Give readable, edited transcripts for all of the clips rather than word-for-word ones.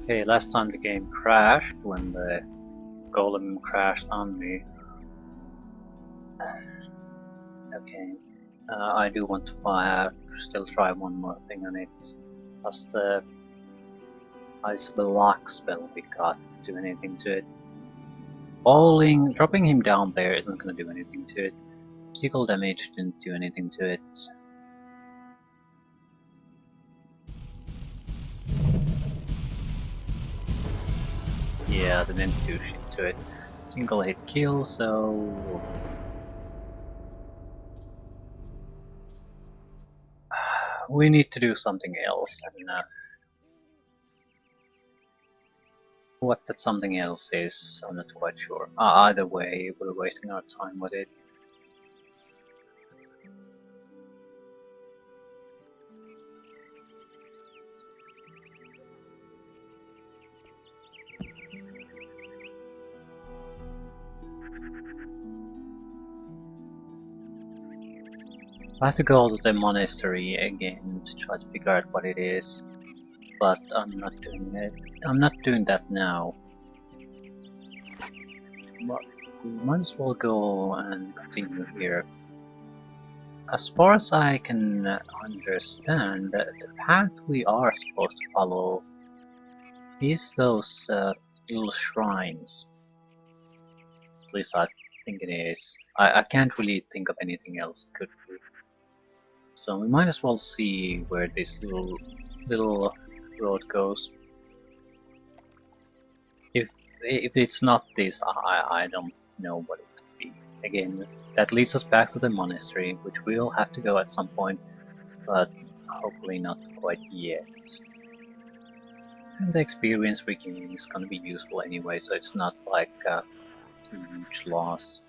Okay, last time the game crashed when the golem crashed on me. Okay, I do want to still try one more thing on it. Does the ice block spell we got do anything to it? Dropping him down there isn't gonna do anything to it. Physical damage didn't do anything to it. Yeah, they didn't do shit to it. Single hit kill, so we need to do something else. And what that something else is, I'm not quite sure. Either way, we're wasting our time with it. I have to go to the monastery again to try to figure out what it is, but I'm not doing it. I'm not doing that now. But we might as well go and continue here. As far as I can understand, the path we are supposed to follow is those little shrines. At least I think it is. I can't really think of anything else it could be. So we might as well see where this little road goes. If it's not this, I don't know what it could be. Again, that leads us back to the monastery, which we'll have to go at some point, but hopefully not quite yet. And the experience we gain is gonna be useful anyway, so it's not like a huge loss.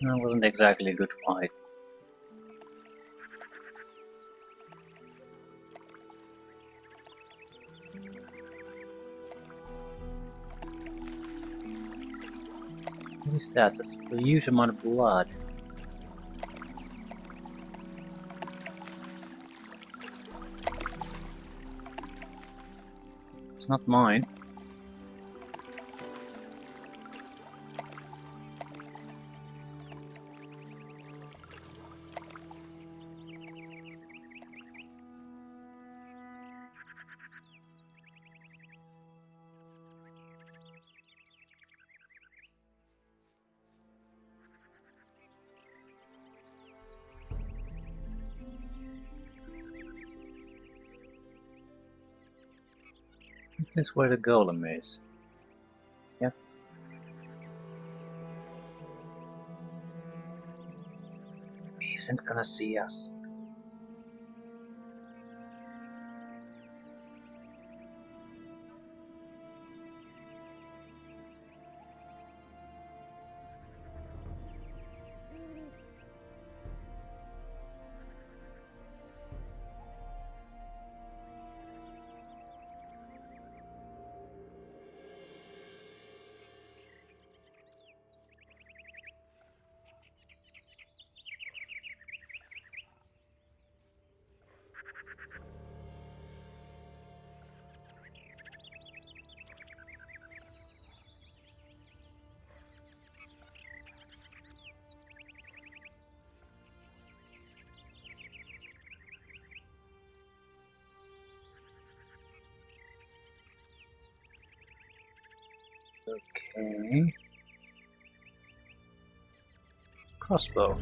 That wasn't exactly a good fight. What is that? A huge amount of blood. It's not mine. Is this where the golem is? Yep. He isn't gonna see us. Okay. Crossbow.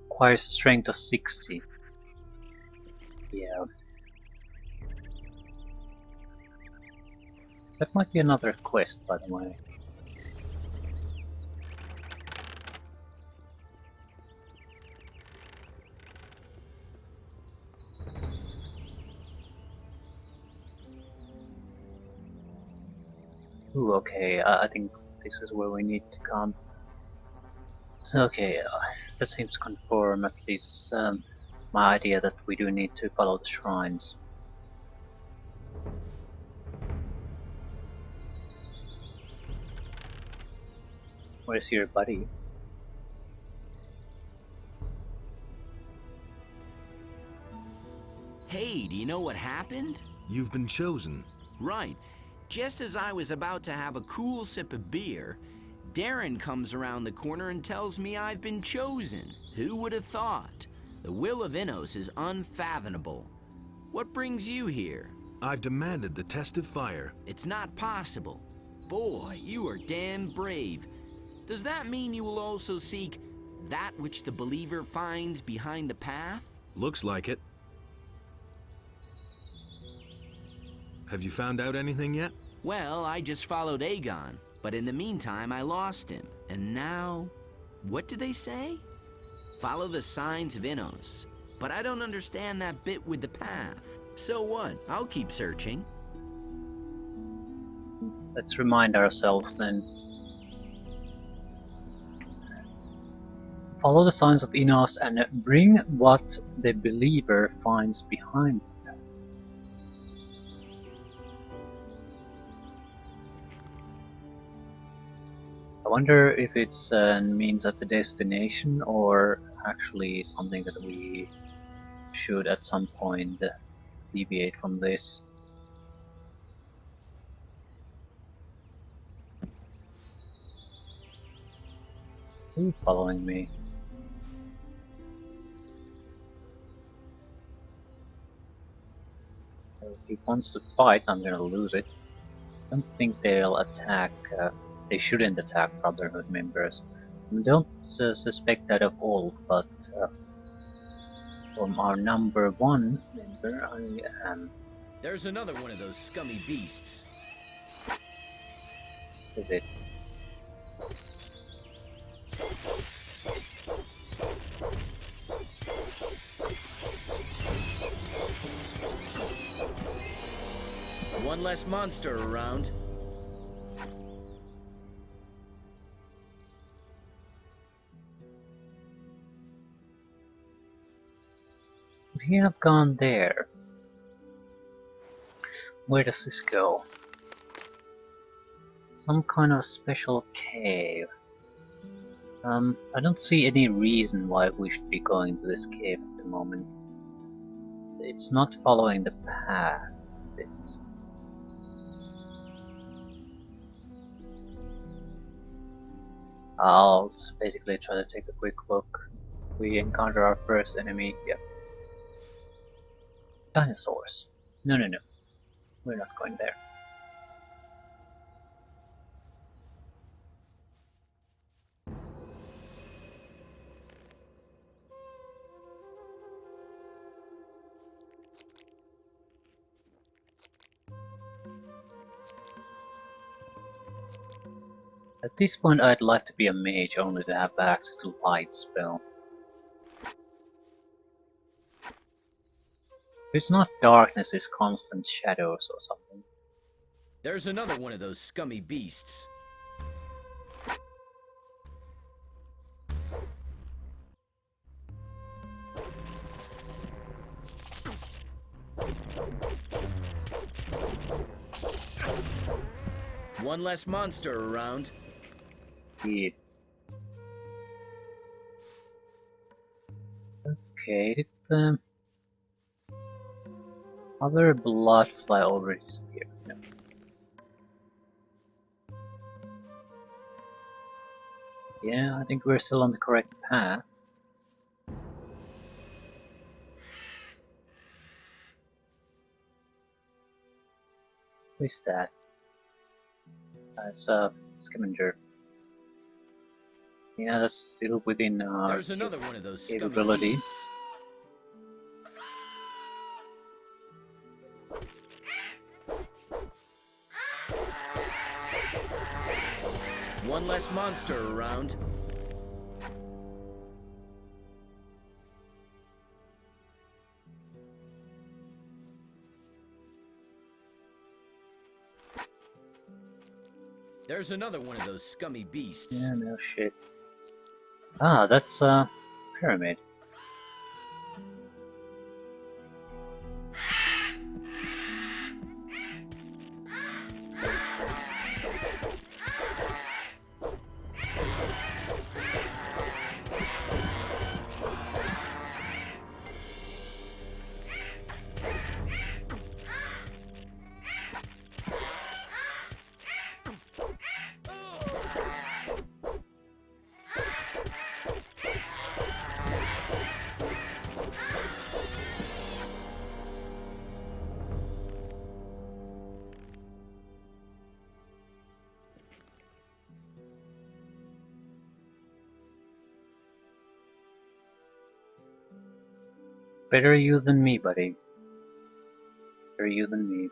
Requires strength of 60. Yeah. That might be another quest, by the way. Ooh, okay, I think this is where we need to come. So, okay, that seems to confirm at least my idea that we do need to follow the shrines. Where's your buddy? Hey, do you know what happened? You've been chosen. Right. Just as I was about to have a cool sip of beer, Darren comes around the corner and tells me I've been chosen. Who would have thought? The will of Innos is unfathomable. What brings you here? I've demanded the test of fire. It's not possible. Boy, you are damn brave. Does that mean you will also seek that which the believer finds behind the path? Looks like it. Have you found out anything yet? Well, I just followed Aegon, but in the meantime I lost him. And now, what do they say? Follow the signs of Innos. But I don't understand that bit with the path. So what? I'll keep searching. Let's remind ourselves then. Follow the signs of Innos and bring what the believer finds behind them. I wonder if it's means at the destination or actually something that we should at some point deviate from this. Who's following me? If he wants to fight, I'm gonna lose it. I don't think they'll attack. They shouldn't attack Brotherhood members. I don't suspect that of all, but from our number one member, I am. There's another one of those scummy beasts. Is it? One less monster around. Would he have gone there? Where does this go? Some kind of special cave. I don't see any reason why we should be going to this cave at the moment. It's not following the path. It's... I'll just basically try to take a quick look. We encounter our first enemy. Yep. Dinosaurs. No, no, no. We're not going there. At this point I'd like to be a mage only to have access to light spell. It's not darkness, it's constant shadows or something. There's another one of those scummy beasts. One less monster around. Yeah. Okay, Other blood fly already disappeared. No. Yeah, I think we're still on the correct path. Who is that? It's a scavenger. Yeah, that's still within our There's another one of those scummy capabilities. beasts. One less monster around. There's another one of those scummy beasts. Yeah, no shit. Ah, that's a pyramid. Better you than me, buddy. Better you than me.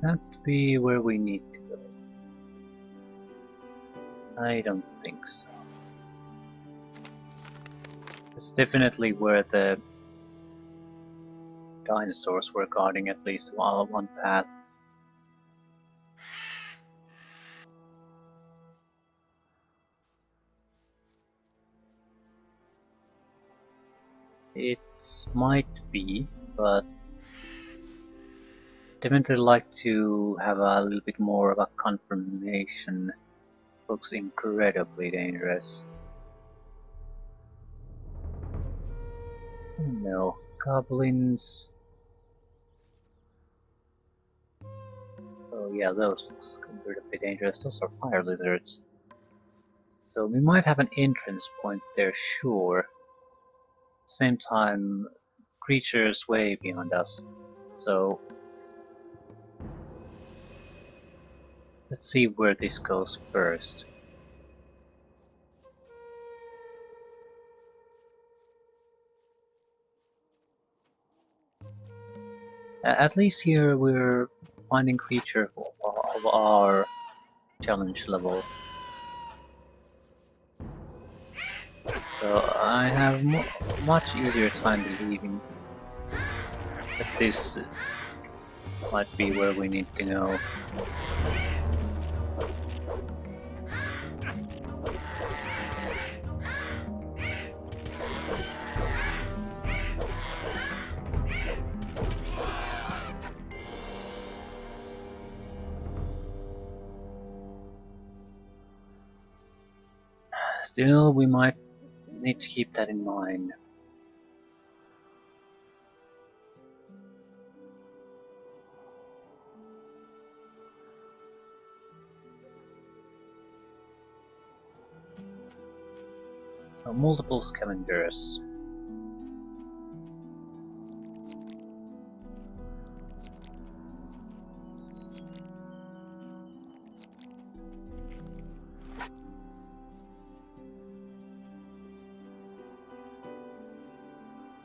That be where we need to go. I don't think so. It's definitely where the dinosaurs were guarding at least one path. It might be, but definitely like to have a little bit more of a confirmation. Looks incredibly dangerous. Oh no, goblins. Oh yeah, those looks incredibly dangerous. Those are fire lizards. So we might have an entrance point there, sure. Same time, creatures way beyond us. So let's see where this goes first. At least here we're finding creatures of our challenge level. So I have much easier time believing that this might be where we need to go. Still, we might need to keep that in mind. So, multiple scavengers.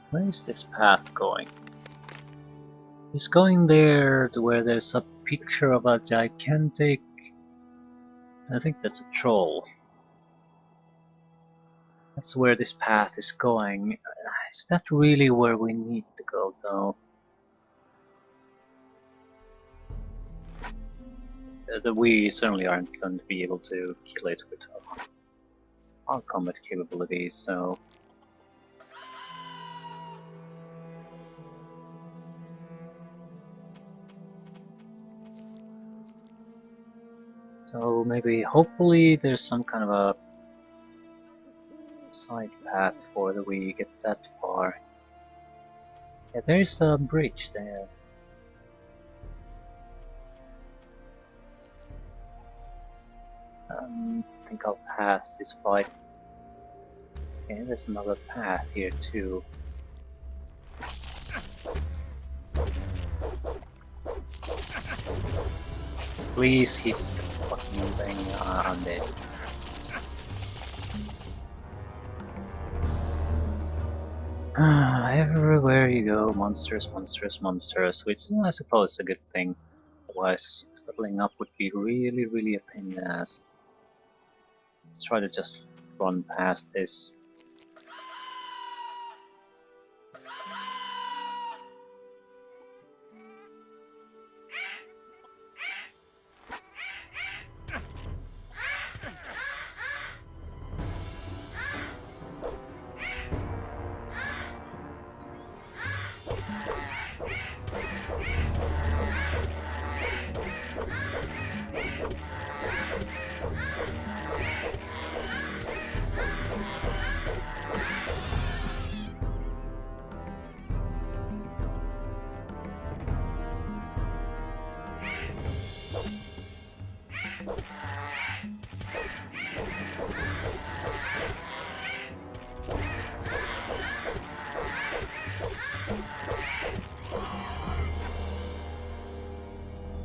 Where is this path going? It's going there to where there's a picture of a gigantic... I think that's a troll. That's where this path is going. Is that really where we need to go though? We certainly aren't going to be able to kill it with our combat capabilities, so... So maybe, hopefully, there's some kind of a side path before we get that far. Yeah, there's a bridge there. I think I'll pass this fight. Okay, there's another path here too. Please hit the fucking thing on it. Everywhere you go, monsters, monsters, monsters, which I suppose is a good thing. Otherwise, leveling up would be really a pain in the ass. Let's try to just run past this.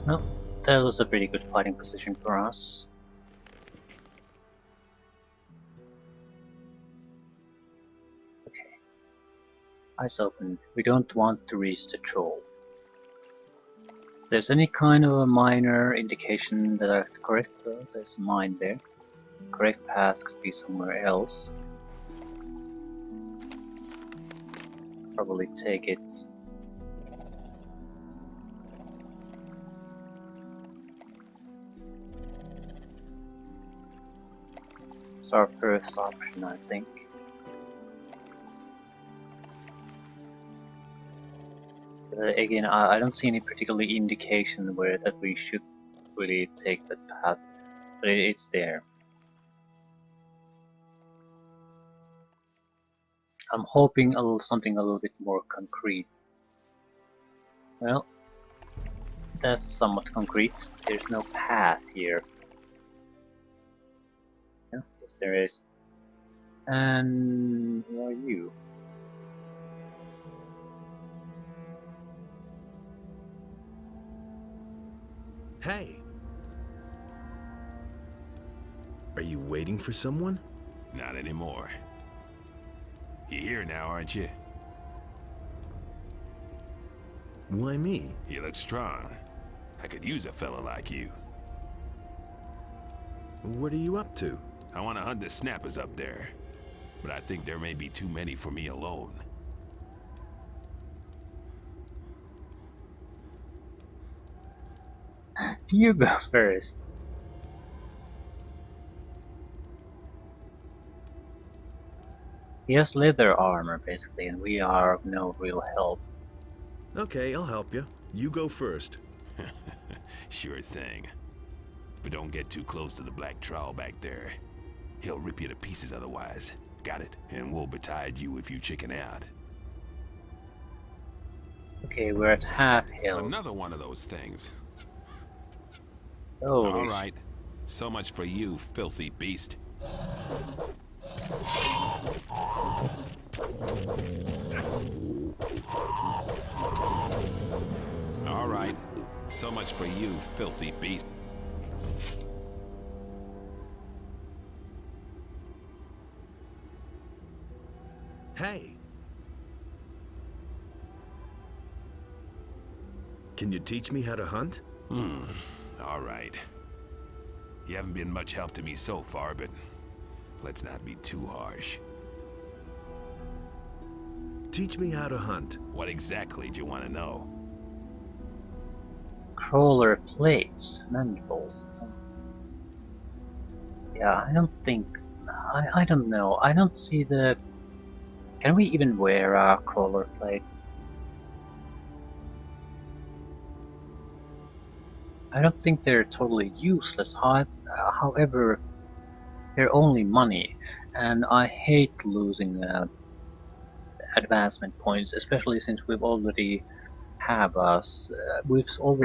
Well, that was a pretty good fighting position for us. Okay. Eyes open. We don't want to reach the troll. If there's any kind of a minor indication that are correct, well, there's a mine there. Correct path could be somewhere else. Probably take it. It's our first option, I think. Again, I don't see any particular indication where that we should really take that path, but it's there. I'm hoping something a little bit more concrete. Well, that's somewhat concrete. There's no path here. Yeah, yes there is. And who are you? Hey! Are you waiting for someone? Not anymore. You're here now, aren't you? Why me? You look strong. I could use a fella like you. What are you up to? I want to hunt the snappers up there, but I think there may be too many for me alone. You go first. He has leather armor basically, and we are of no real help. Okay, I'll help you. You go first. Sure thing. But don't get too close to the black troll back there. He'll rip you to pieces otherwise. Got it? And we'll betide you if you chicken out. Okay, we're at half health. Another one of those things. Holy All right. So much for you, filthy beast. All right. So much for you, filthy beast. Hey! Can you teach me how to hunt? All right. You haven't been much help to me so far, but let's not be too harsh. Teach me how to hunt. What exactly do you want to know? crawler plates, mandibles. Yeah, I don't think. I don't know. I don't see the. Can we even wear a crawler plate? I don't think they're totally useless. However, they're only money, and I hate losing advancement points, especially since we've already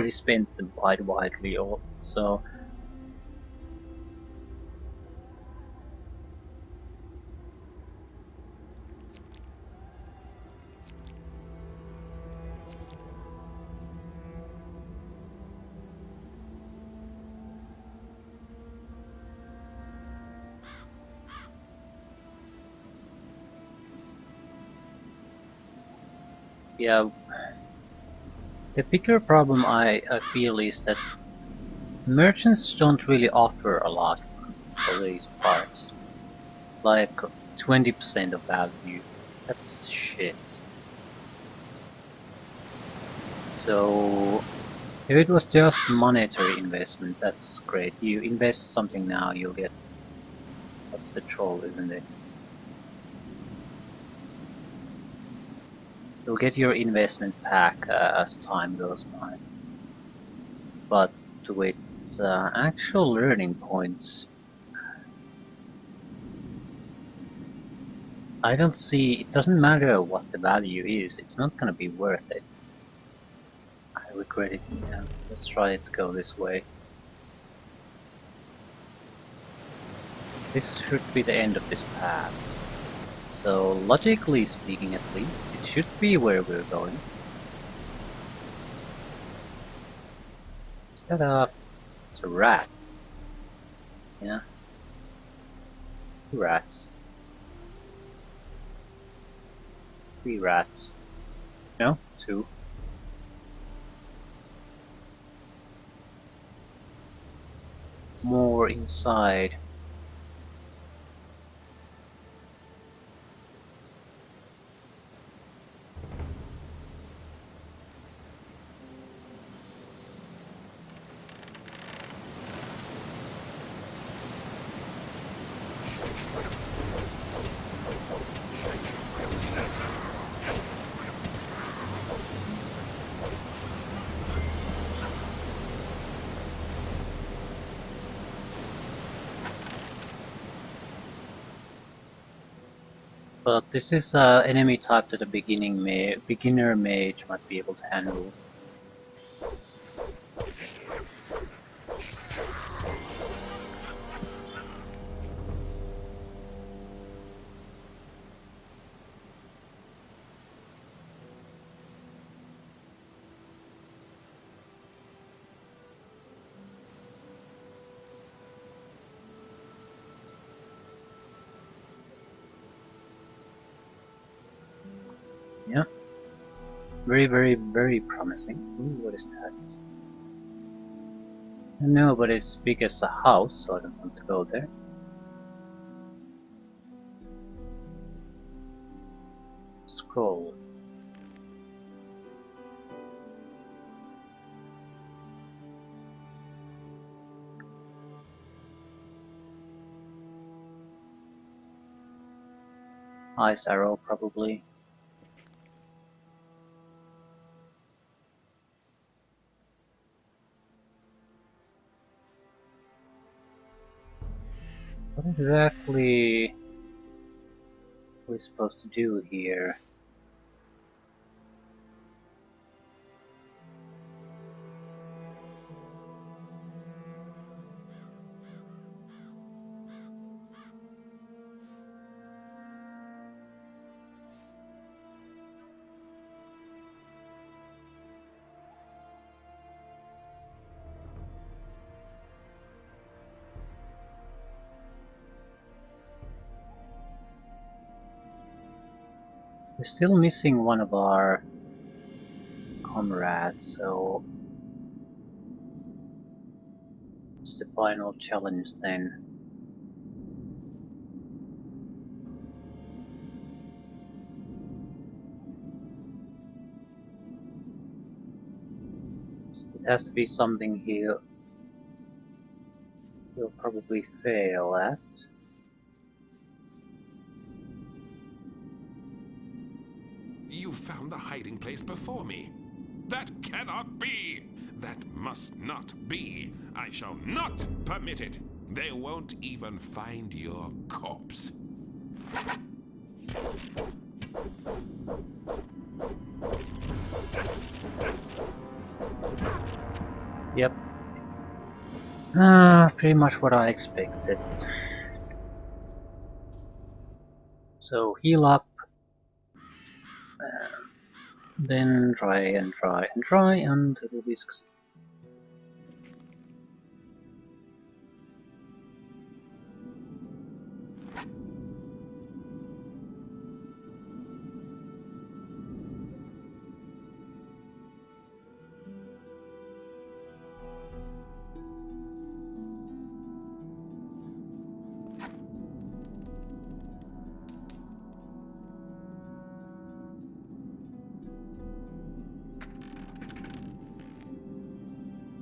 spent them quite widely. So yeah, the bigger problem I feel is that merchants don't really offer a lot for these parts. Like 20% of value. That's shit. So if it was just monetary investment, that's great. You invest something now, you'll get. That's the troll, isn't it? You'll get your investment back as time goes by. But with actual learning points, I don't see. It doesn't matter what the value is. It's not gonna be worth it. I regret it. Yeah, let's try it to go this way. This should be the end of this path. So logically speaking, at least, it should be where we're going. Instead of it's a rat. Yeah. 2 rats. 3 rats. No? 2. More inside. But this is an enemy type that a beginner mage might be able to handle. Yeah. Very promising. Ooh, what is that? No, but it's big as a house, so I don't want to go there. Scroll. Ice arrow, probably. What exactly are we supposed to do here? We're still missing one of our comrades, so it's the final challenge then. It has to be something he'll probably fail at. You found the hiding place before me. That cannot be! That must not be. I shall not permit it. They won't even find your corpse. Yep. Pretty much what I expected. So heal up, then try and try and try until we succeed.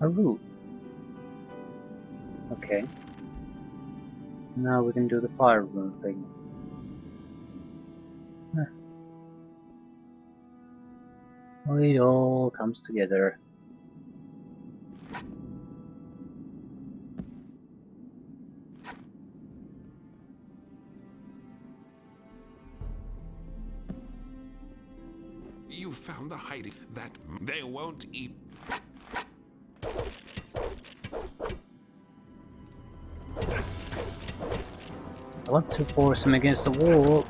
A root. Okay. Now we can do the fire rune thing. Well, it all comes together. You found the hiding that they won't eat. I want to force him against the wall.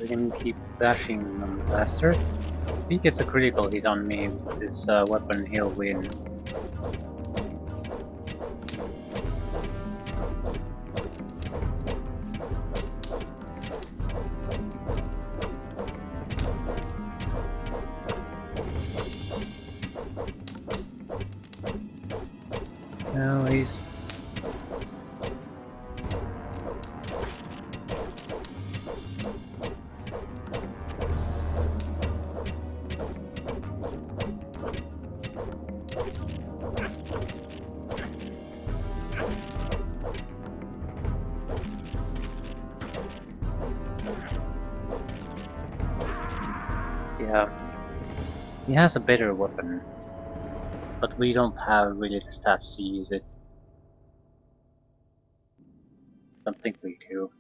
We can keep bashing him faster. If he gets a critical hit on me with this weapon, he'll win. No, he's... Yeah, he has a better weapon, but we don't have really the stats to use it. Don't think we do.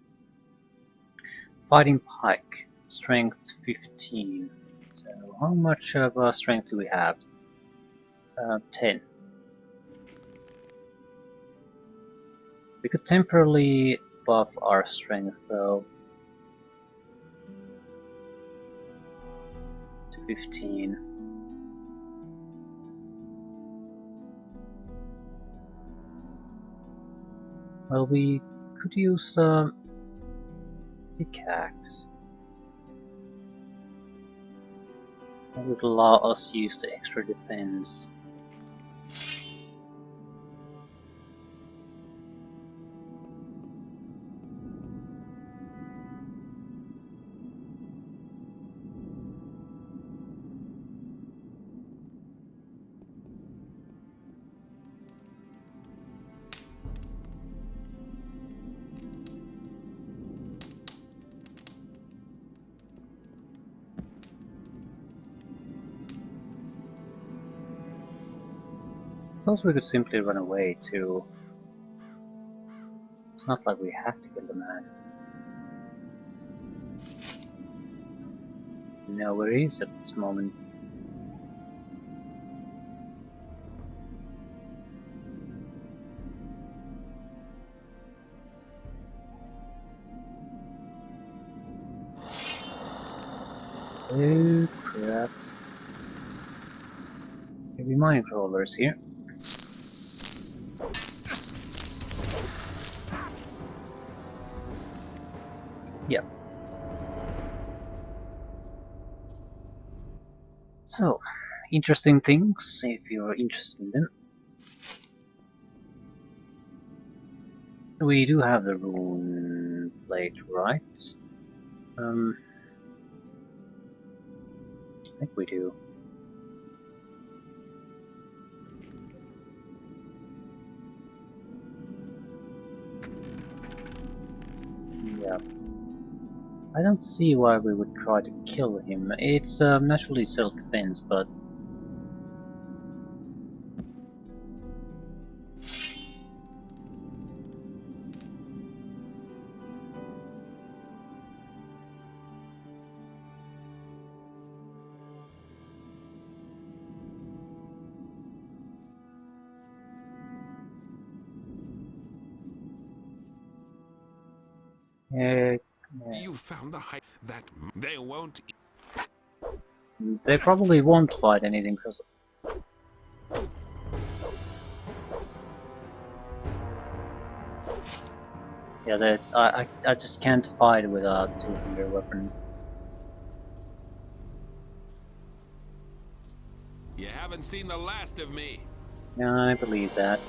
Fighting pike, strength 15. So how much of strength do we have? 10. We could temporarily buff our strength though to 15. Well, we could use pickaxe. That would allow us to use the extra defense. Suppose we could simply run away too. It's not like we have to kill the man. We know where he is at this moment. Oh crap. Maybe mine crawlers here. Yep. So, interesting things, if you're interested in them. We do have the rune plate, right? I think we do. Yeah. I don't see why we would try to kill him. It's naturally self-defense, but Uh, You found the height that they won't. they probably won't fight anything because yeah, that I just can't fight without a two-finger weapon. You haven't seen the last of me. Yeah, I believe that.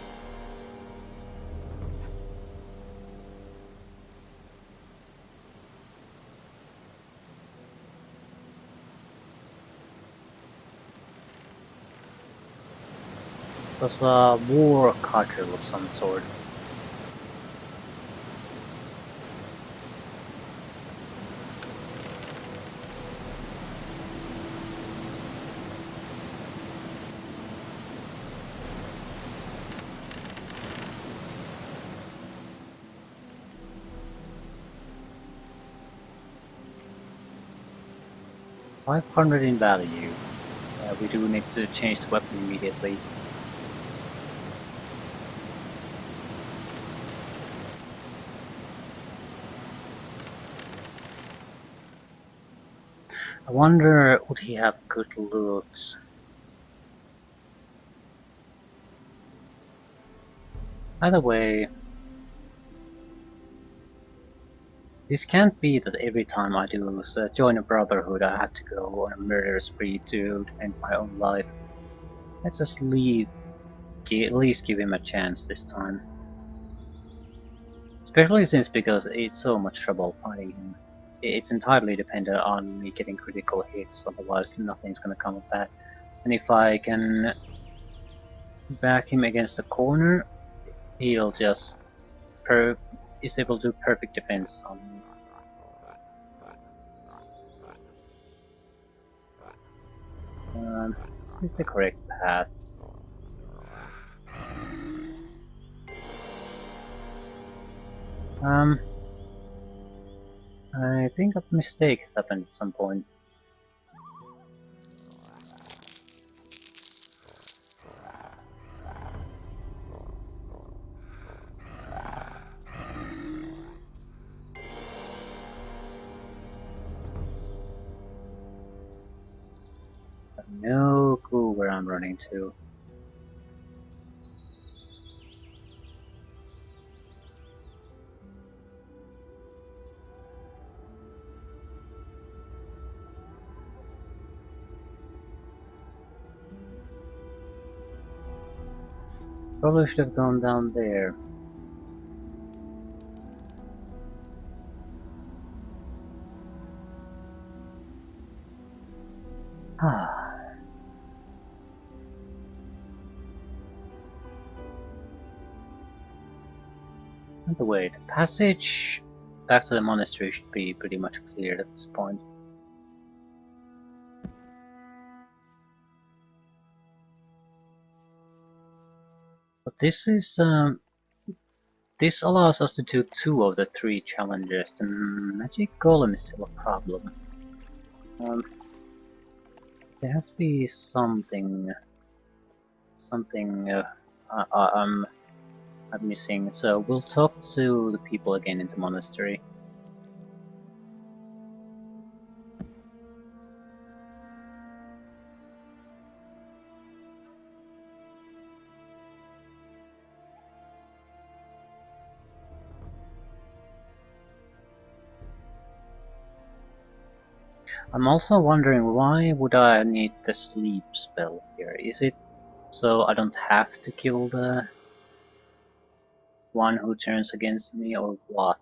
It was a war cartel of some sort. $500 in value. We do need to change the weapon immediately. I wonder, would he have good loot? Either way, this can't be that every time I do join a brotherhood I have to go on a murder spree to defend my own life. Let's just at least give him a chance this time. Especially since because it's so much trouble fighting him. It's entirely dependent on me getting critical hits, otherwise nothing's gonna come of that. And if I can back him against the corner, he'll just is able to do perfect defense on me. This is the correct path. I think a mistake has happened at some point. I have no clue where I'm running to. Probably should have gone down there. Ah. By the way, the passage back to the monastery should be pretty much cleared at this point. But this allows us to do 2 of the 3 challenges. The magic golem is still a problem. There has to be something I'm missing. So we'll talk to the people again in the monastery. I'm also wondering, why would I need the sleep spell here? Is it so I don't have to kill the one who turns against me, or what?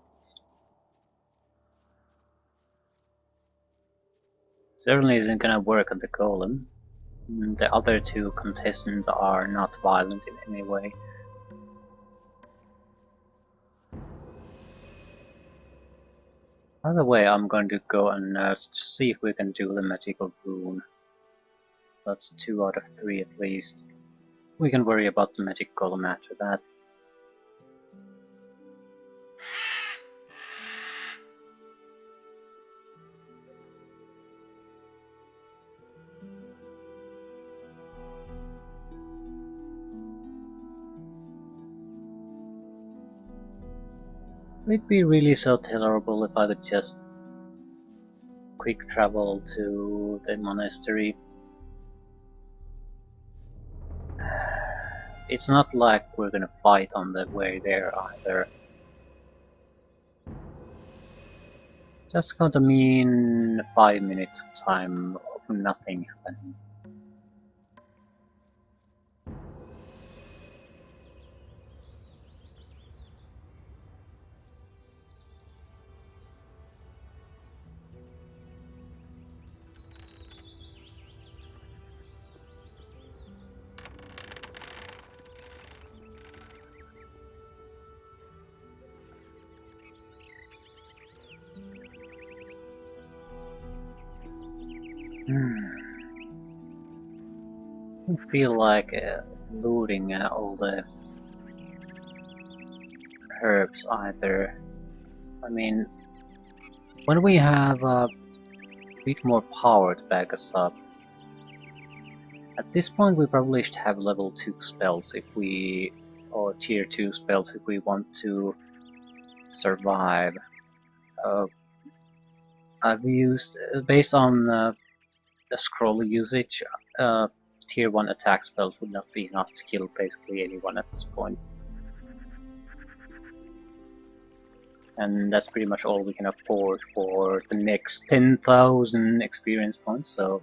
Certainly isn't gonna work on the golem. The other 2 contestants are not violent in any way. By the way, I'm going to go and see if we can do the magical rune. That's 2 out of 3 at least. We can worry about the magic golem after that. It'd be really so tolerable if I could just quick travel to the monastery. It's not like we're gonna fight on the way there either. That's gonna mean 5 minutes of time of nothing happening. I don't feel like looting all the herbs either. I mean, when we have a bit more power to back us up, at this point we probably should have level 2 spells if we, or tier 2 spells if we want to survive. I've used, based on the scroll usage, tier 1 attack spells would not be enough to kill basically anyone at this point. And that's pretty much all we can afford for the next 10,000 experience points, so...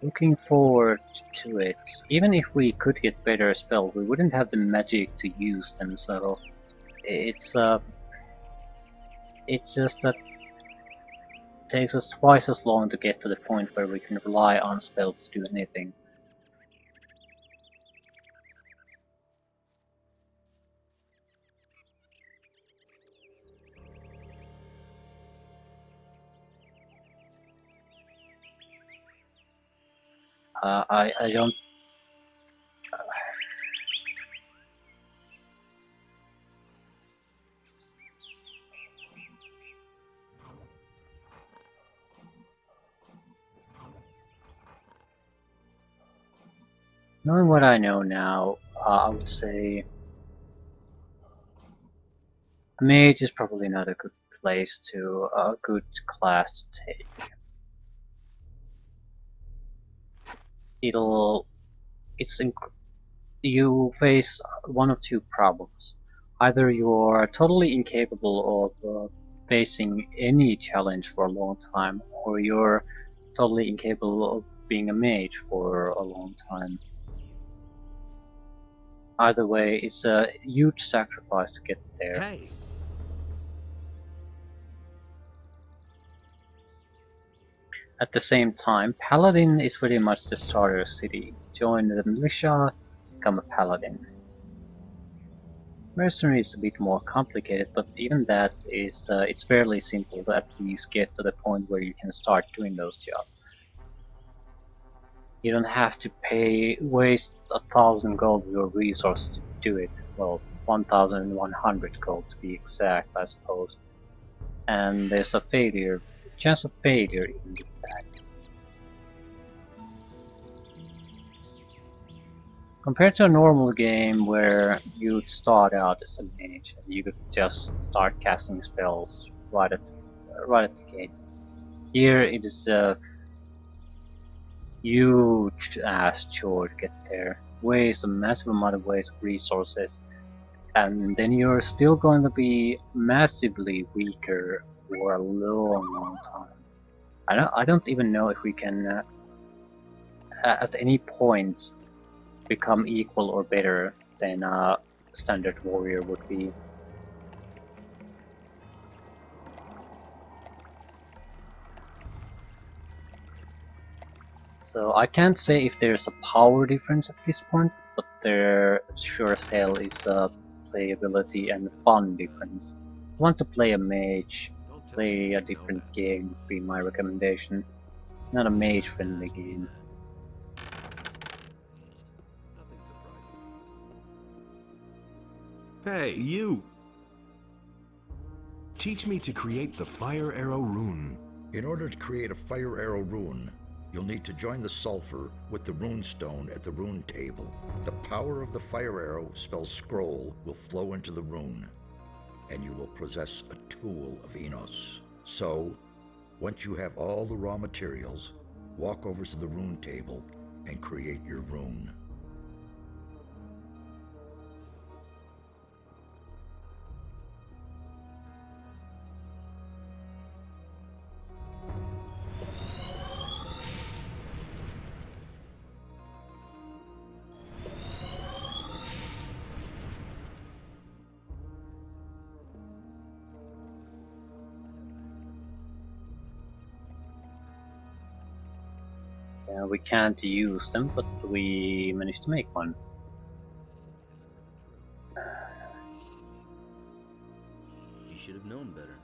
Looking forward to it. Even if we could get better spells, we wouldn't have the magic to use them, so... It's just that it takes us twice as long to get to the point where we can rely on spells to do anything. I don't... Knowing what I know now, I would say... Mage is probably not a good place to... a good class to take. You face one of two problems. Either you're totally incapable of facing any challenge for a long time, or you're totally incapable of being a mage for a long time. Either way, it's a huge sacrifice to get there. Hey! At the same time, Paladin is pretty much the starter city. Join the militia, become a Paladin. Mercenary is a bit more complicated, but even that is it's fairly simple to at least get to the point where you can start doing those jobs. You don't have to waste 1,000 gold of your resources to do it. Well, 1,100 gold to be exact, I suppose. And there's a chance of failure in that. Compared to a normal game where you'd start out as a mage and you could just start casting spells right at the gate. Here it is a huge ass chore to get there. Waste a massive amount of resources, and then you're still going to be massively weaker for a long time. I don't even know if we can at any point become equal or better than a standard warrior would be. So I can't say if there's a power difference at this point, but there sure as hell is a playability and fun difference. If you want to play a mage, play a different game would be my recommendation. Not a mage friendly game. Hey, you! Teach me to create the fire arrow rune. In order to create a fire arrow rune, you'll need to join the sulfur with the rune stone at the rune table. The power of the fire arrow spell scroll will flow into the rune, and you will possess a tool of Enos. So, once you have all the raw materials, walk over to the rune table and create your rune. We can't use them, but we managed to make one. You should have known better.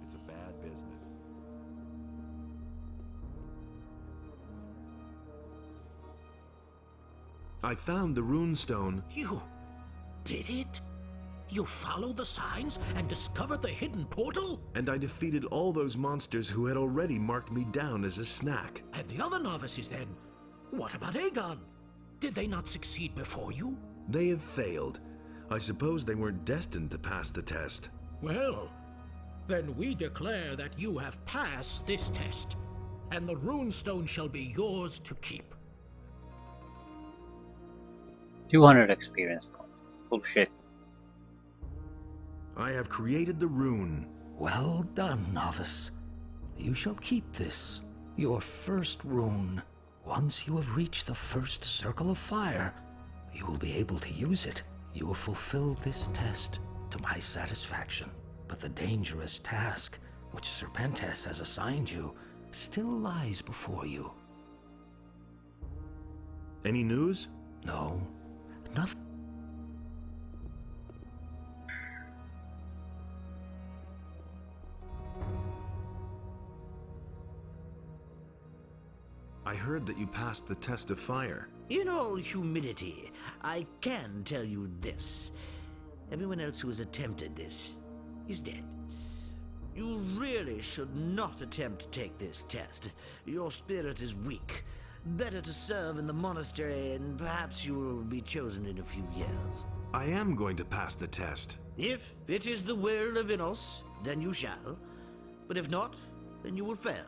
It's a bad business. I found the rune stone. You did it? You followed the signs and discovered the hidden portal? And I defeated all those monsters who had already marked me down as a snack. And the other novices then? What about Aegon? Did they not succeed before you? They have failed. I suppose they weren't destined to pass the test. Well, then we declare that you have passed this test, and the runestone shall be yours to keep. 200 experience points. Bullshit. I have created the rune. Well done, novice. You shall keep this, your first rune. Once you have reached the first circle of fire, you will be able to use it. You will fulfill this test to my satisfaction. But the dangerous task, which Serpentis has assigned you, still lies before you. Any news? No, nothing. I heard that you passed the test of fire. In all humility, I can tell you this. Everyone else who has attempted this is dead. You really should not attempt to take this test. Your spirit is weak. Better to serve in the monastery, and perhaps you will be chosen in a few years. I am going to pass the test. If it is the will of Enos, then you shall. But if not, then you will fail.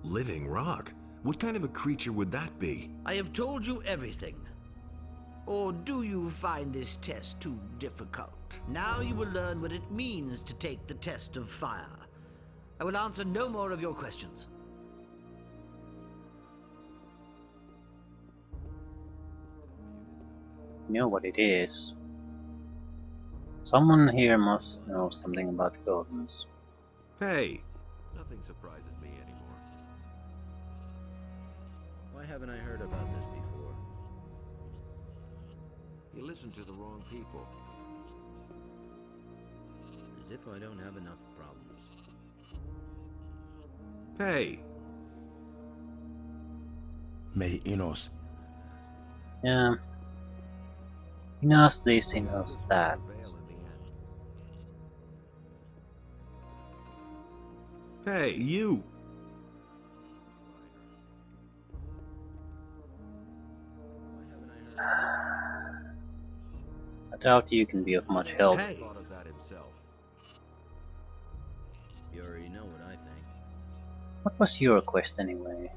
Living rock? What kind of a creature would that be? I have told you everything. Or do you find this test too difficult? Now you will learn what it means to take the test of fire. I will answer no more of your questions. You know what it is. Someone here must know something about golems. Hey, Nothing surprises me anymore. Why haven't I heard about this before? You listen to the wrong people. As if I don't have enough problems. hey. May Enos. Yeah. He knows this, he knows that. Hey, you. I doubt you can be of much help. Hey. Thought of that himself. You already know what I think. What was your quest anyway?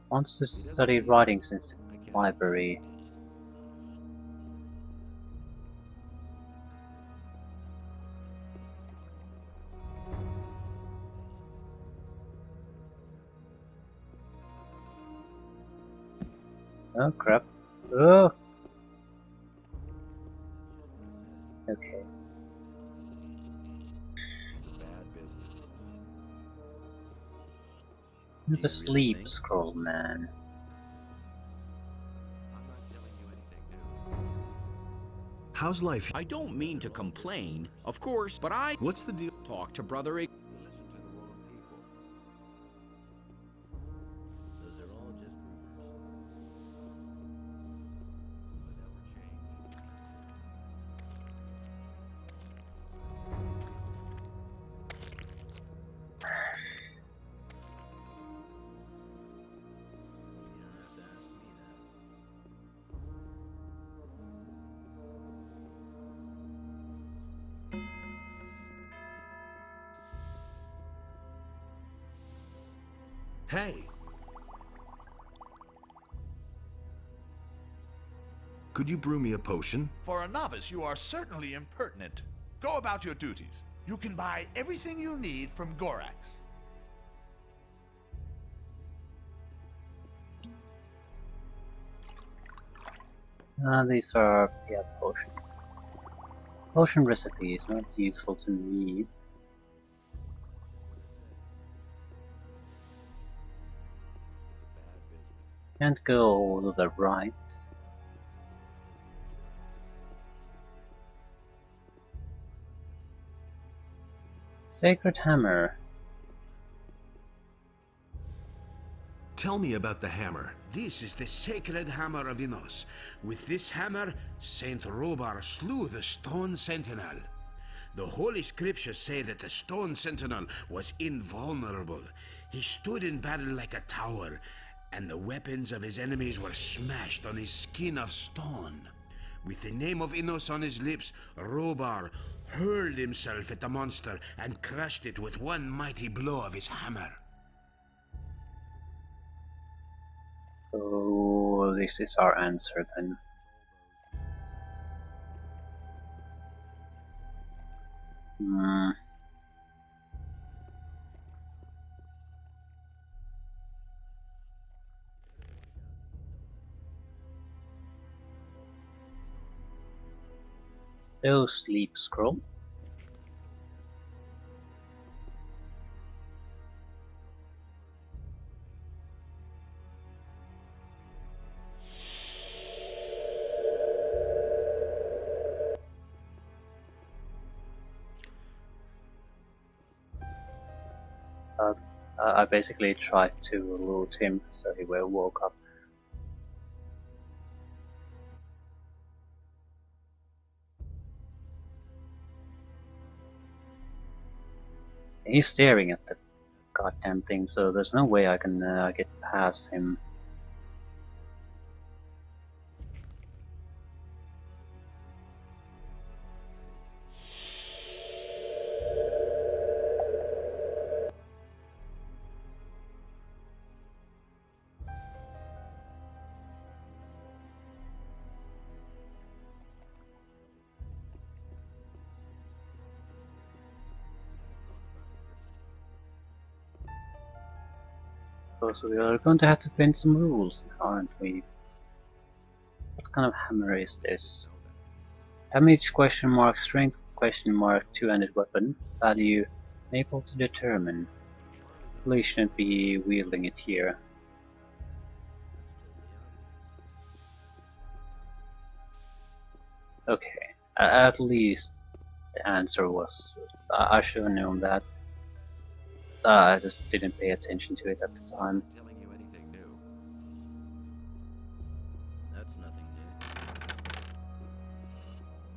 Wants to study writing since the library. Oh crap. Oh! Okay. It's a bad business. The really sleep think? scroll, man. I'm not telling you anything new. How's life? I don't mean to complain, of course, but I What's the deal? talk to Brother You listen to the wrong people. Hey! Could you brew me a potion? For a novice, you are certainly impertinent. Go about your duties. You can buy everything you need from Gorax. These are, yeah, potion recipe is not useful to me. Can't go to the right. Sacred Hammer. Tell me about the hammer. This is the sacred hammer of Innos. With this hammer, Saint Robar slew the stone sentinel. The holy scriptures say that the stone sentinel was invulnerable. He stood in battle like a tower, and the weapons of his enemies were smashed on his skin of stone. With the name of Innos on his lips, Robar hurled himself at the monster and crushed it with one mighty blow of his hammer. So this is our answer then. Oh, sleep scroll. I basically tried to loot him, so he woke up. He's staring at the goddamn thing, so there's no way I can get past him. So we are going to have to paint some rules, aren't we? What kind of hammer is this? Damage question mark, strength question mark, two-handed weapon, value unable to determine. Probably shouldn't be wielding it here. Okay, at least the answer was. I should have known that. I just didn't pay attention to it at the time. Telling you anything new. That's nothing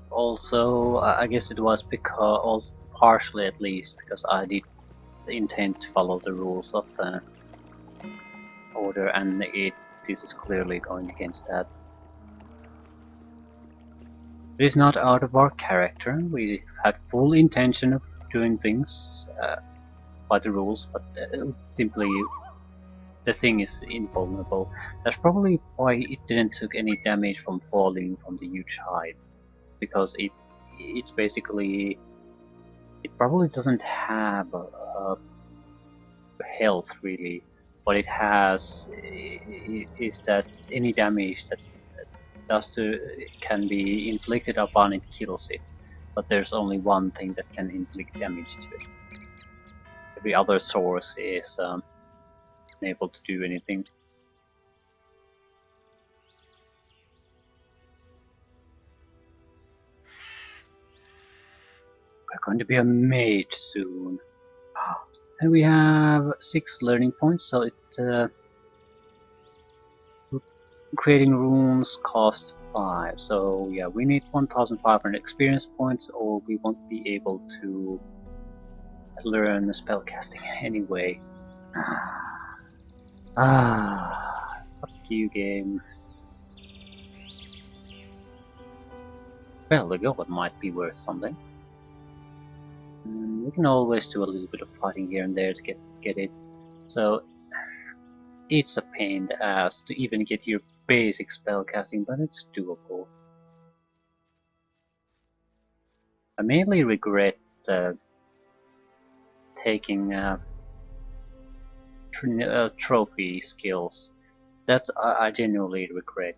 new. Also, I guess it was because, partially at least, because I did intend to follow the rules of the order, and this is clearly going against that. It is not out of our character. We had full intention of doing things by the rules, but simply the thing is invulnerable. That's probably why it didn't took any damage from falling from the huge height, because it's basically, it probably doesn't have health really. What it has is that any damage that can be inflicted upon it kills it, but there's only one thing that can inflict damage to it. Every other source is unable to do anything. We're going to be a mage soon. And we have 6 learning points, so it creating runes cost 5. So yeah, we need 1,500 experience points, or we won't be able to learn spellcasting anyway. Fuck you, game. Well, the gold might be worth something. We can always do a little bit of fighting here and there to get it. So It's a pain in the ass to even get your basic spellcasting, but it's doable. I mainly regret taking trophy skills. That I genuinely regret.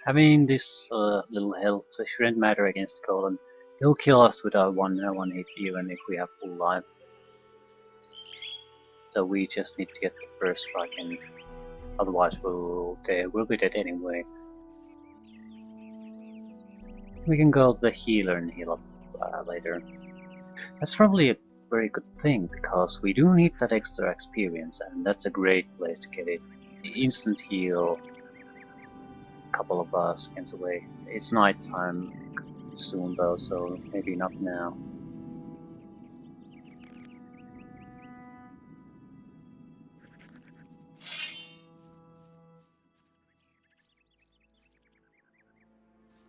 Having this little health shouldn't matter against the golem. He'll kill us without one hit even if we have full life. So we just need to get the first strike in. Otherwise we'll be dead anyway. We can go the healer and heal up later. That's probably a very good thing because we do need that extra experience and that's a great place to get it. The instant heal couple of seconds away. It's night time soon though, so maybe not now.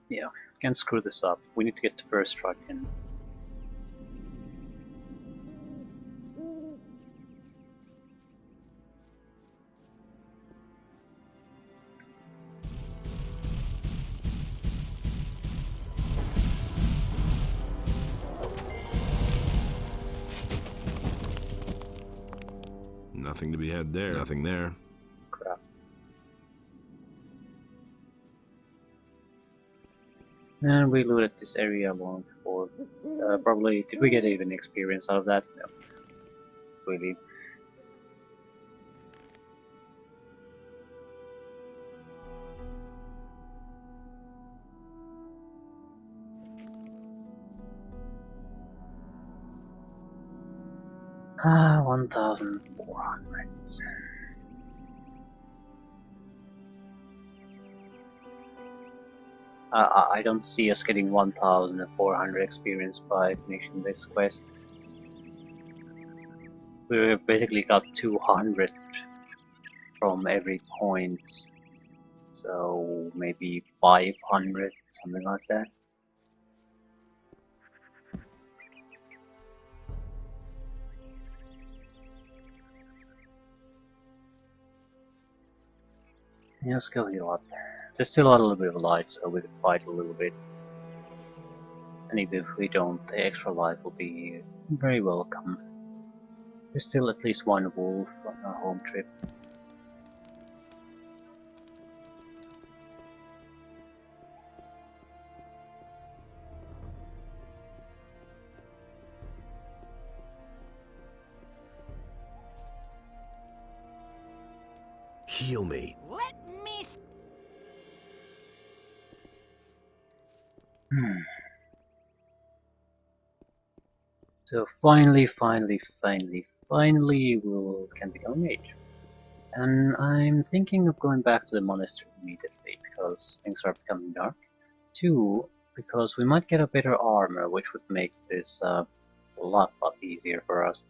Yeah, can't screw this up. We need to get the first strike in. Nothing to be had there. Nothing there. Crap. And we looted this area long before. Probably, did we get even experience out of that? No. Really. Ah, 1,400. I don't see us getting 1,400 experience by finishing this quest. We basically got 200 from every point, so maybe 500, something like that. Yeah, let's go heal up. There's still a little bit of light, so we could fight a little bit. And even if we don't, the extra life will be very welcome. There's still at least one wolf on our home trip. Heal me. Let me. So finally we can become a mage. And I'm thinking of going back to the monastery immediately because things are becoming dark. 2, because we might get a better armor, which would make this a lot easier for us.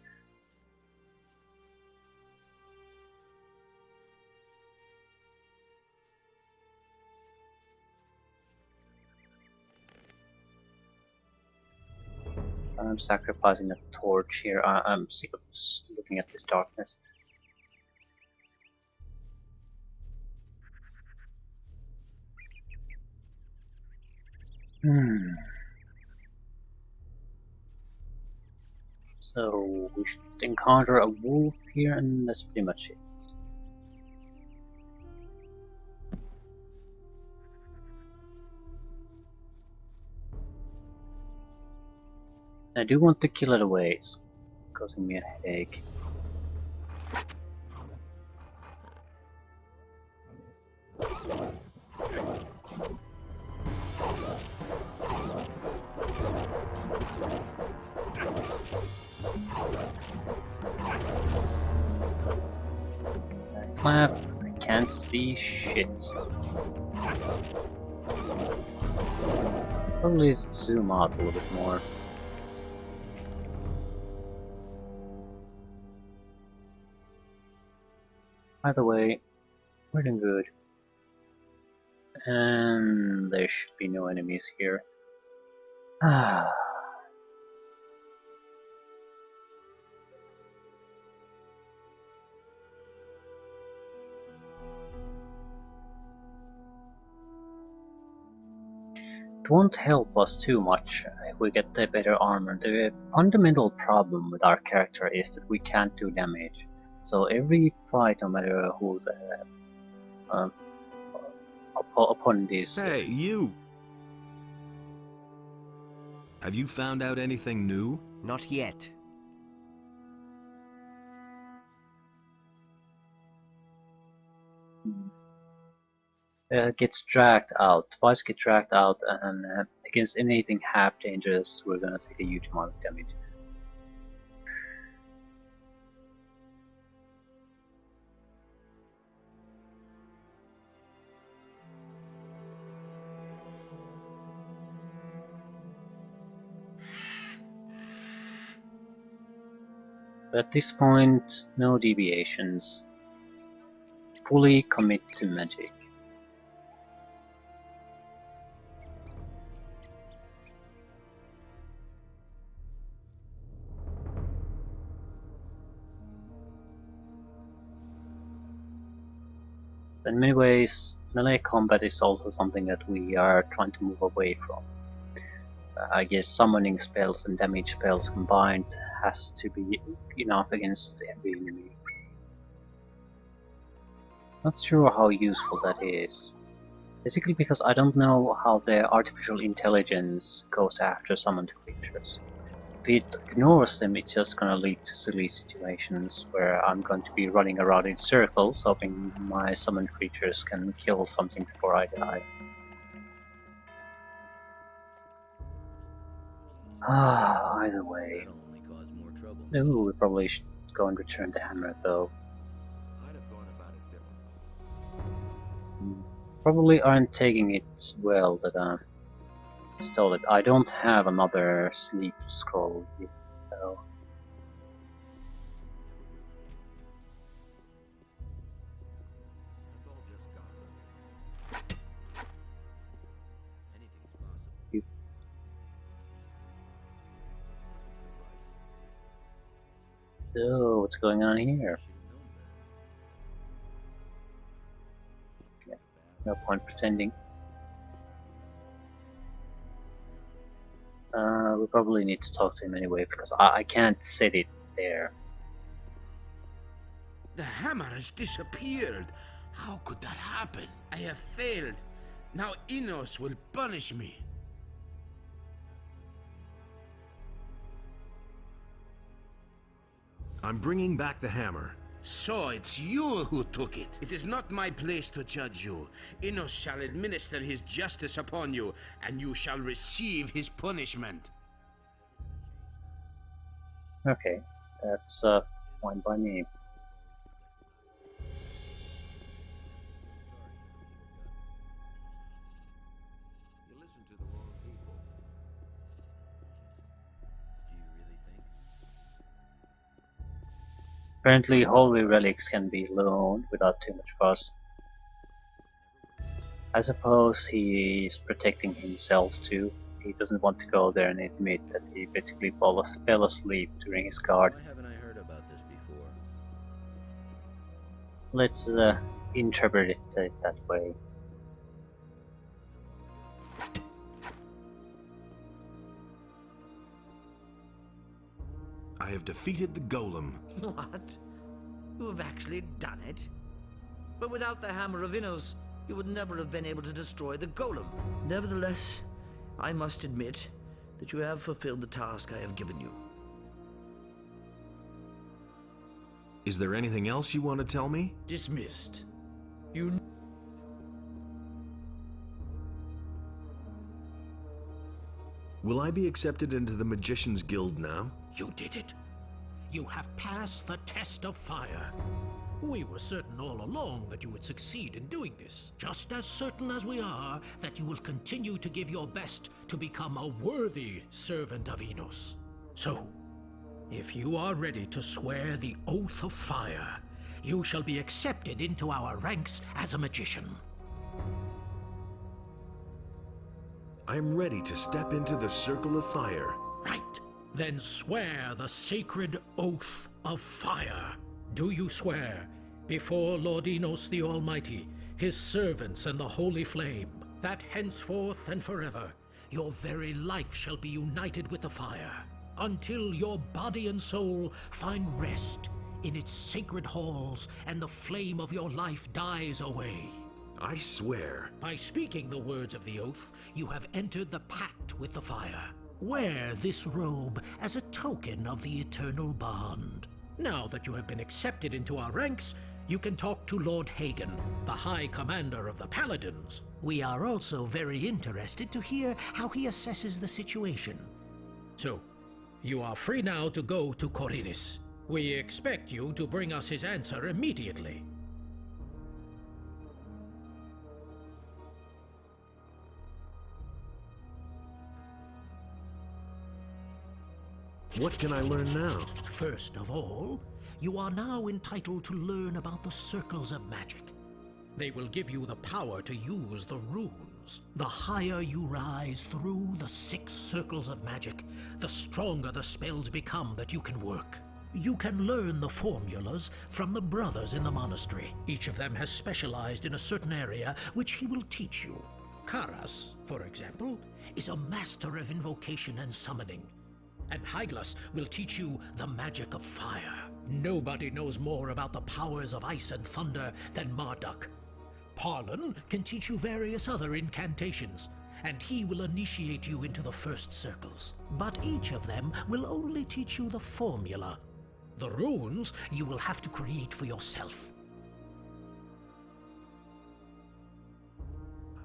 I'm sacrificing a torch here. I'm sick of looking at this darkness. So we should encounter a wolf here, and that's pretty much it. I do want to kill it away. It's causing me a headache. flap. I can't see shit. Probably zoom out a little bit more. By the way, we're doing good. And there should be no enemies here. Ah. It won't help us too much if we get the better armor. The fundamental problem with our character is that we can't do damage. So every fight, no matter who the opponent is. Hey, you! Have you found out anything new? Not yet. Gets dragged out. Fights get dragged out, and against anything half dangerous, we're gonna take a huge amount of damage. But at this point, no deviations. Fully commit to magic. In many ways, melee combat is also something that we are trying to move away from. I guess summoning spells and damage spells combined has to be enough against every enemy. Not sure how useful that is. Basically because I don't know how the artificial intelligence goes after summoned creatures. If it ignores them, it's just gonna lead to silly situations where I'm going to be running around in circles hoping my summoned creatures can kill something before I die. Either way. That'll only cause more trouble. Ooh, we probably should go and return the hammer though. I'd have gone about it differently. Probably aren't taking it well that I stole it. I don't have another sleep scroll yet, though. That's all just gossip. Anything's possible. You- So, what's going on here? Yeah, no point pretending. We probably need to talk to him anyway because I can't set it there. The hammer has disappeared. How could that happen? I have failed. Now Innos will punish me. I'm bringing back the hammer. So it's you who took it. It is not my place to judge you. Innos shall administer his justice upon you, and you shall receive his punishment. Okay, that's fine by me. You listen to the wrong people. Do you really think? Apparently holy relics can be loaned without too much fuss. I suppose he's protecting himself too. He doesn't want to go there and admit that he basically fell asleep during his guard. Why haven't I heard about this before? Let's interpret it that way. I have defeated the golem. What? You have actually done it? But without the Hammer of Innos, you would never have been able to destroy the golem. Nevertheless, I must admit that you have fulfilled the task I have given you. Is there anything else you want to tell me? Dismissed. You... Will I be accepted into the Magician's Guild now? You did it. You have passed the test of fire. We were certain all along that you would succeed in doing this, just as certain as we are that you will continue to give your best to become a worthy servant of Enos. So, if you are ready to swear the Oath of Fire, you shall be accepted into our ranks as a magician. I am ready to step into the Circle of Fire. Right. Then swear the sacred Oath of Fire. Do you swear, before Lord Enos the Almighty, his servants and the Holy Flame, that henceforth and forever your very life shall be united with the fire, until your body and soul find rest in its sacred halls and the flame of your life dies away? I swear. By speaking the words of the oath, you have entered the pact with the fire. Wear this robe as a token of the eternal bond. Now that you have been accepted into our ranks, you can talk to Lord Hagen, the High Commander of the Paladins. We are also very interested to hear how he assesses the situation. So, you are free now to go to Corinis. We expect you to bring us his answer immediately. What can I learn now? First of all, you are now entitled to learn about the circles of magic. They will give you the power to use the runes. The higher you rise through the 6 circles of magic, the stronger the spells become that you can work. You can learn the formulas from the brothers in the monastery. Each of them has specialized in a certain area which he will teach you. Karas, for example, is a master of invocation and summoning. And Hyglas will teach you the magic of fire. Nobody knows more about the powers of ice and thunder than Marduk. Parlin can teach you various other incantations, and he will initiate you into the first circles. But each of them will only teach you the formula. The runes you will have to create for yourself.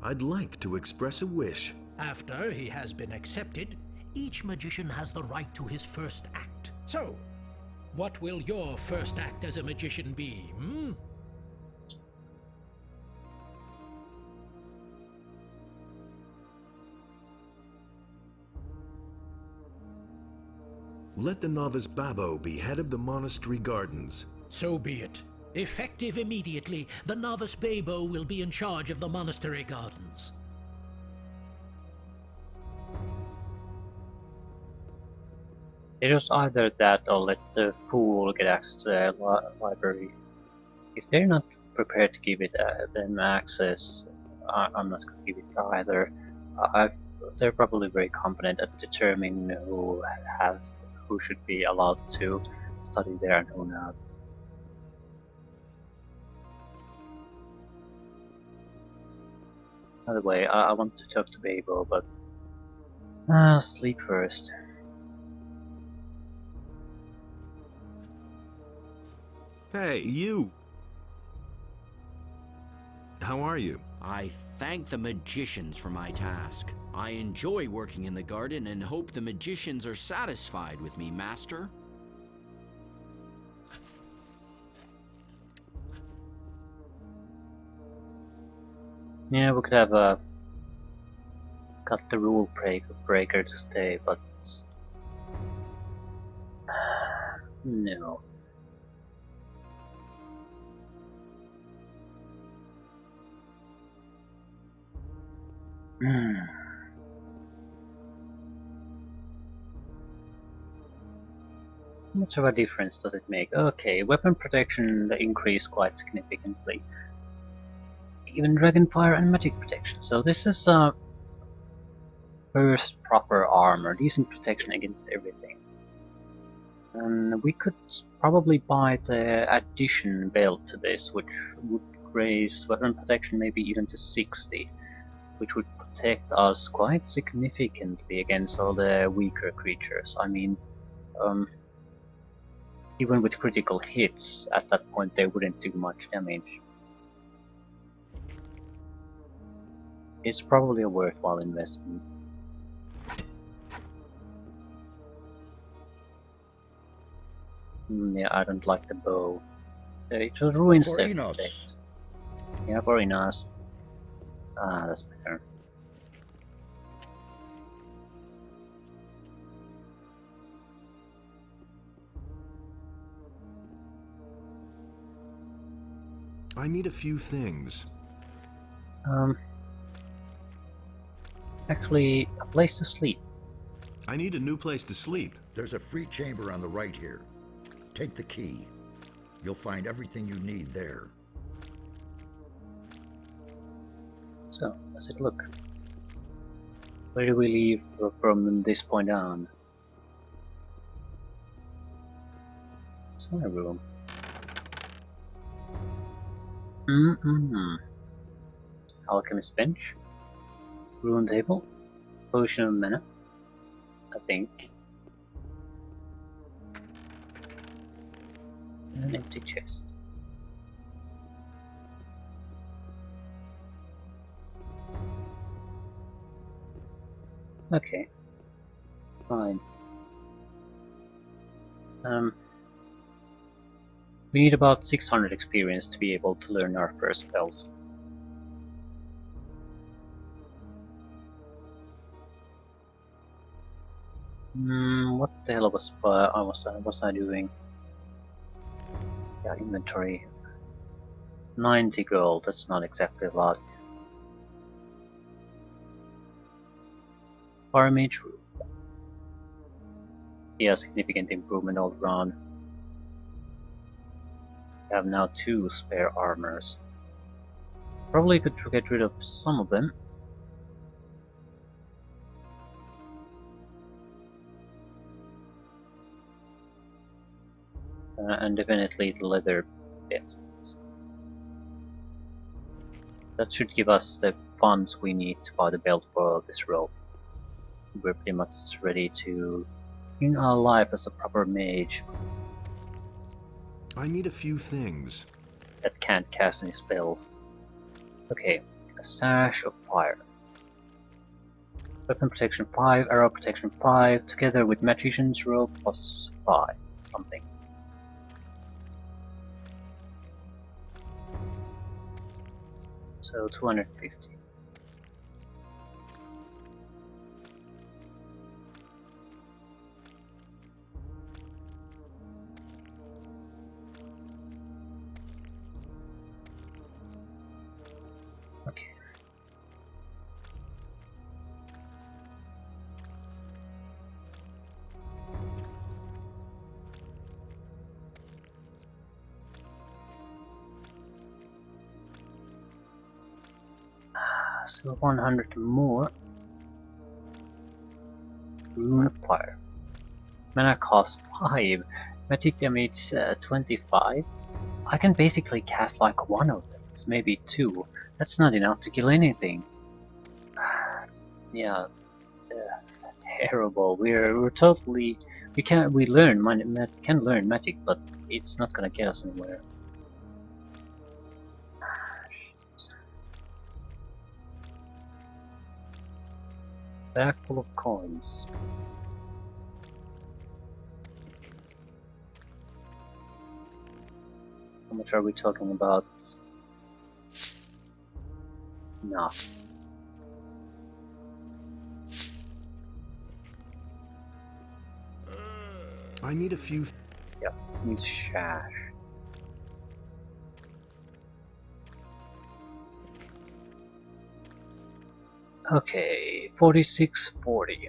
I'd like to express a wish. After he has been accepted, each magician has the right to his first act. So, what will your first act as a magician be, hmm? Let the novice Babbo be head of the monastery gardens. So be it. Effective immediately, the novice Babo will be in charge of the monastery gardens. It was either that or let the fool get access to the library. If they're not prepared to give it them access, I'm not going to give it either. They're probably very competent at determining who should be allowed to study there and who not. By the way, I want to talk to Babo, but sleep first. Hey, you! How are you? I thank the magicians for my task. I enjoy working in the garden and hope the magicians are satisfied with me, Master. Yeah, we could have got the rule breaker to stay, but no. How much of a difference does it make? Okay, weapon protection increased quite significantly. Even dragonfire and magic protection. So this is first proper armor, decent protection against everything. And we could probably buy the addition belt to this, which would raise weapon protection maybe even to 60, which would protect us quite significantly against all the weaker creatures. I mean, even with critical hits, at that point they wouldn't do much damage. It's probably a worthwhile investment. Yeah, I don't like the bow. It was ruins For the Enos. effect. Yeah, for Enos. Ah, that's better. I need a few things. Actually, a place to sleep. I need a new place to sleep. There's a free chamber on the right here. Take the key. You'll find everything you need there. So, does it look? Where do we leave from this point on? It's my room. Alchemist bench. Rune table. Potion of mana. I think. And an empty chest. Okay. Fine. We need about 600 experience to be able to learn our first spells. What the hell was I doing? Yeah, inventory. 90 gold, that's not exactly a lot. Fire mage room. Yeah, significant improvement all around. We have now 2 spare armors. Probably could get rid of some of them. And definitely the leather vests. That should give us the funds we need to buy the belt for this rope. We're pretty much ready to begin our life as a proper mage. I need a few things. That can't cast any spells. Okay, a sash of fire. Weapon protection 5, arrow protection 5, together with magician's robe plus 5, something. So 250. Okay. So 100 more. Rune of Fire. Mana cost 5. Magic damage 25. I can basically cast like one of them. It's maybe 2. That's not enough to kill anything. Yeah, terrible. We're totally we can learn magic, but it's not gonna get us anywhere. Bag full of coins. How much are we talking about? No. I need a few. Yeah, need shash. Okay, 4640.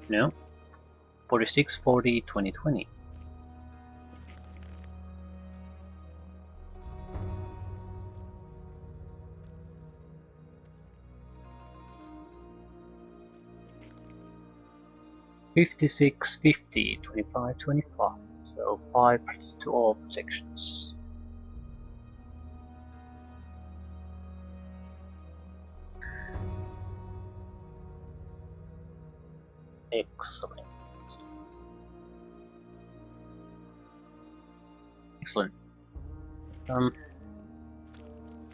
No, 4640 2020. $56, $50, $25, $25. So 5 to all protections. Excellent. Excellent. I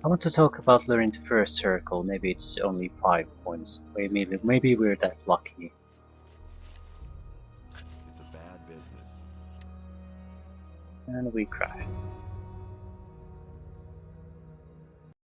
want to talk about learning the first circle. Maybe it's only 5 points. Maybe we're that lucky. And we crash.